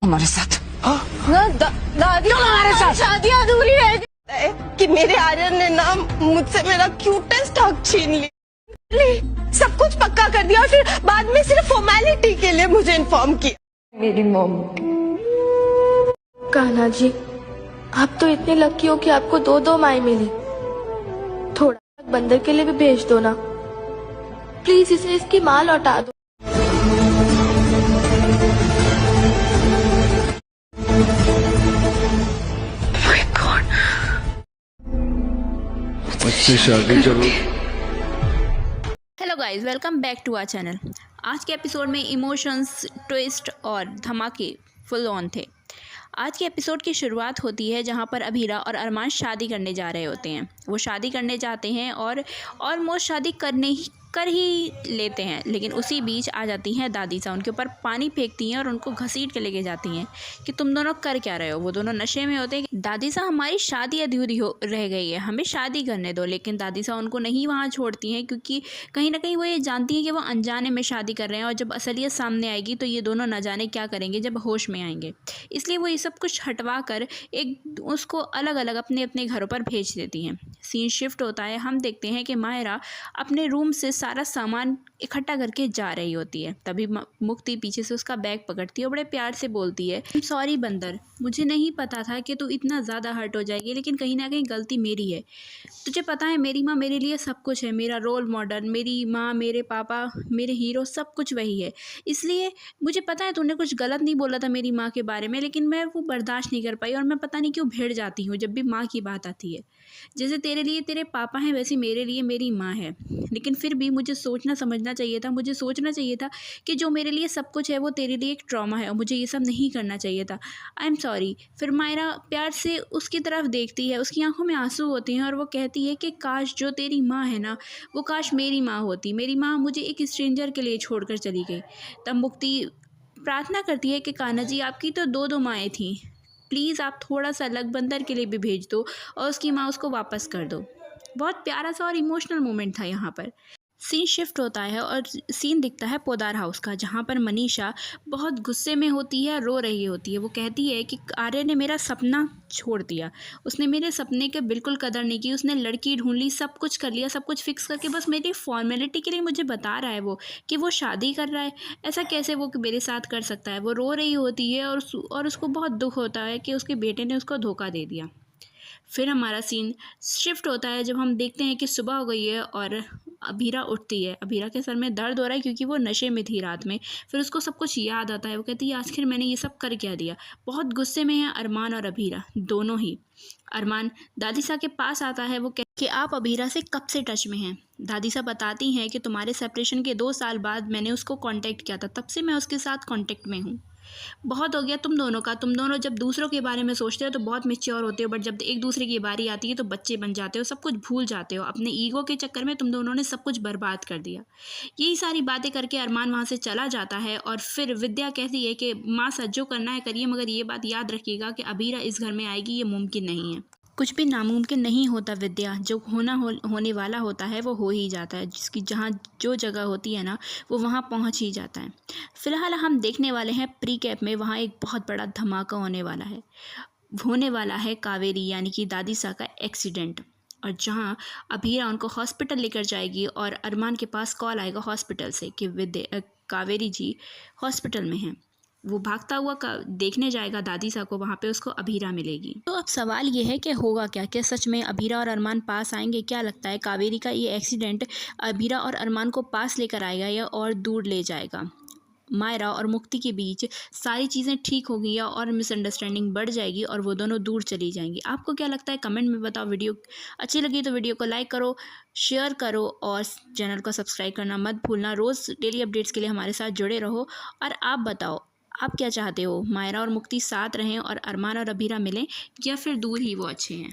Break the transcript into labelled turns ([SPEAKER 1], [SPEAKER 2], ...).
[SPEAKER 1] हमारे साथ
[SPEAKER 2] ना दादी
[SPEAKER 1] हमारे साथ
[SPEAKER 2] शादी अधूरी है कि मेरे आर्यन ने ना मुझसे मेरा क्यूटेस्ट हक छीन लिया, सब कुछ पक्का कर दिया और फिर बाद में सिर्फ फॉर्मेलिटी के लिए मुझे इन्फॉर्म किया।
[SPEAKER 1] मेरी मॉम।
[SPEAKER 3] कान्हा जी, आप तो इतने लकी हो कि आपको दो दो माएँ मिली। थोड़ा बंदर के लिए भी भेज दो ना प्लीज, इसे इसकी माँ लौटा दो।
[SPEAKER 4] अच्छी शादी करो।
[SPEAKER 5] Hello guys, welcome back to our channel. आज के एपिसोड में इमोशंस, ट्विस्ट और धमाके फुल ऑन थे। आज के एपिसोड की शुरुआत होती है जहां पर अभीरा और अरमान शादी करने जा रहे होते हैं। वो शादी करने जाते हैं और ऑलमोस्ट शादी कर ही लेते हैं, लेकिन उसी बीच आ जाती हैं दादी सा, उनके ऊपर पानी फेंकती हैं और उनको घसीट के लेके जाती हैं कि तुम दोनों कर क्या रहे हो। वो दोनों नशे में होते हैं। दादी सा, हमारी शादी अधूरी रह गई है, हमें शादी करने दो। लेकिन दादी सा उनको नहीं वहाँ छोड़ती हैं, क्योंकि कहीं ना कहीं वो ये जानती हैं कि वो अनजाने में शादी कर रहे हैं और जब असलियत सामने आएगी तो ये दोनों न जाने क्या करेंगे जब होश में आएंगे। इसलिए वो ये सब कुछ हटवा कर उसको अलग अलग अपने अपने घरों पर भेज देती हैं। सीन शिफ्ट होता है। हम देखते हैं कि मायरा अपने रूम से सारा सामान इकट्ठा करके जा रही होती है। तभी मुक्ति पीछे से उसका बैग पकड़ती है और बड़े प्यार से बोलती है, सॉरी बंदर, मुझे नहीं पता था कि तू इतना ज़्यादा हर्ट हो जाएगी, लेकिन कहीं ना कहीं गलती मेरी है। तुझे पता है मेरी माँ मेरे लिए सब कुछ है, मेरा रोल मॉडल, मेरी माँ, मेरे पापा, मेरे हीरो, सब कुछ वही है। इसलिए मुझे पता है तूने कुछ गलत नहीं बोला था मेरी माँ के बारे में, लेकिन मैं वो बर्दाश्त नहीं कर पाई और मैं पता नहीं क्यों भिड़ जाती हूँ जब भी माँ की बात आती है। जैसे तेरे लिए तेरे पापा हैं, वैसे मेरे लिए मेरी माँ है। लेकिन फिर भी मुझे सोचना समझना चाहिए था, मुझे सोचना चाहिए था कि जो मेरे लिए सब कुछ है वो तेरे लिए एक ट्रॉमा है और मुझे ये सब नहीं करना चाहिए था। I am sorry. फिर मायरा प्यार से उसकी तरफ देखती है, उसकी आंखों में आंसू होते हैं और वो कहती है कि काश जो तेरी माँ है ना, वो काश मेरी माँ होती। मेरी माँ मुझे एक स्ट्रेंजर के लिए छोड़कर चली गई। तब मुक्ति प्रार्थना करती है कि कान्हा जी, आपकी तो दो दो माएँ थीं, प्लीज़ आप थोड़ा सा अलग बंदर के लिए भी भेज दो और उसकी माँ उसको वापस कर दो। बहुत प्यारा सा और इमोशनल मोमेंट था यहाँ पर। सीन शिफ्ट होता है और सीन दिखता है पोदार हाउस का, जहाँ पर मनीषा बहुत गुस्से में होती है, रो रही होती है। वो कहती है कि आर्य ने मेरा सपना छोड़ दिया, उसने मेरे सपने के बिल्कुल कदर नहीं की, उसने लड़की ढूंढ ली, सब कुछ कर लिया, सब कुछ फिक्स करके बस मेरी फॉर्मेलिटी के लिए मुझे बता रहा है वो कि वो शादी कर रहा है। ऐसा कैसे वो मेरे साथ कर सकता है। वो रो रही होती है और उसको बहुत दुख होता है कि उसके बेटे ने उसको धोखा दे दिया। फिर हमारा सीन शिफ्ट होता है जब हम देखते हैं कि सुबह हो गई है और अभीरा उठती है। अभीरा के सर में दर्द हो रहा है क्योंकि वो नशे में थी रात में। फिर उसको सब कुछ याद आता है। वो कहती है आखिर मैंने ये सब कर क्या दिया। बहुत गुस्से में है अरमान और अभीरा दोनों ही। अरमान दादी सा के पास आता है। वो कहती कि आप अभीरा से कब से टच में हैं। दादी सा बताती हैं कि तुम्हारे सेपरेशन के 2 साल बाद मैंने उसको कांटेक्ट किया था, तब से मैं उसके साथ कांटेक्ट में हूँ। बहुत हो गया तुम दोनों का। तुम दोनों जब दूसरों के बारे में सोचते हो तो बहुत मैच्योर होते हो, बट जब एक दूसरे की बारी आती है तो बच्चे बन जाते हो, सब कुछ भूल जाते हो। अपने ईगो के चक्कर में तुम दोनों ने सब कुछ बर्बाद कर दिया। यही सारी बातें करके अरमान वहाँ से चला जाता है और फिर विद्या कहती है कि माँ सच जो करना है करिए, मगर ये बात याद रखिएगा कि अभीरा इस घर में आएगी, ये मुमकिन नहीं है। कुछ भी नामुमकिन नहीं होता विद्या, जो होने वाला होता है वो हो ही जाता है। जिसकी जहाँ जो जगह होती है ना, वो वहाँ पहुँच ही जाता है। फ़िलहाल हम देखने वाले हैं प्री कैप में, वहाँ एक बहुत बड़ा धमाका होने वाला है कावेरी यानी कि दादी सा का एक्सीडेंट। और जहाँ अभीरा उनको हॉस्पिटल लेकर जाएगी और अरमान के पास कॉल आएगा हॉस्पिटल से कि कावेरी जी हॉस्पिटल में हैं। वो भागता हुआ देखने जाएगा दादी सा को, वहाँ पे उसको अभीरा मिलेगी। तो अब सवाल ये है कि होगा क्या सच में अभीरा और अरमान पास आएंगे। क्या लगता है कावेरी का ये एक्सीडेंट अभीरा और अरमान को पास लेकर आएगा या और दूर ले जाएगा। मायरा और मुक्ति के बीच सारी चीज़ें ठीक होगी या और मिसअंडरस्टैंडिंग बढ़ जाएगी और वो दोनों दूर चली जाएंगी। आपको क्या लगता है कमेंट में बताओ। वीडियो अच्छी लगी तो वीडियो को लाइक करो, शेयर करो और चैनल को सब्सक्राइब करना मत भूलना। रोज़ डेली अपडेट्स के लिए हमारे साथ जुड़े रहो। और आप बताओ आप क्या चाहते हो, मायरा और मुक्ति साथ रहें और अरमान और अभीरा मिलें या फिर दूर ही वो अच्छे हैं।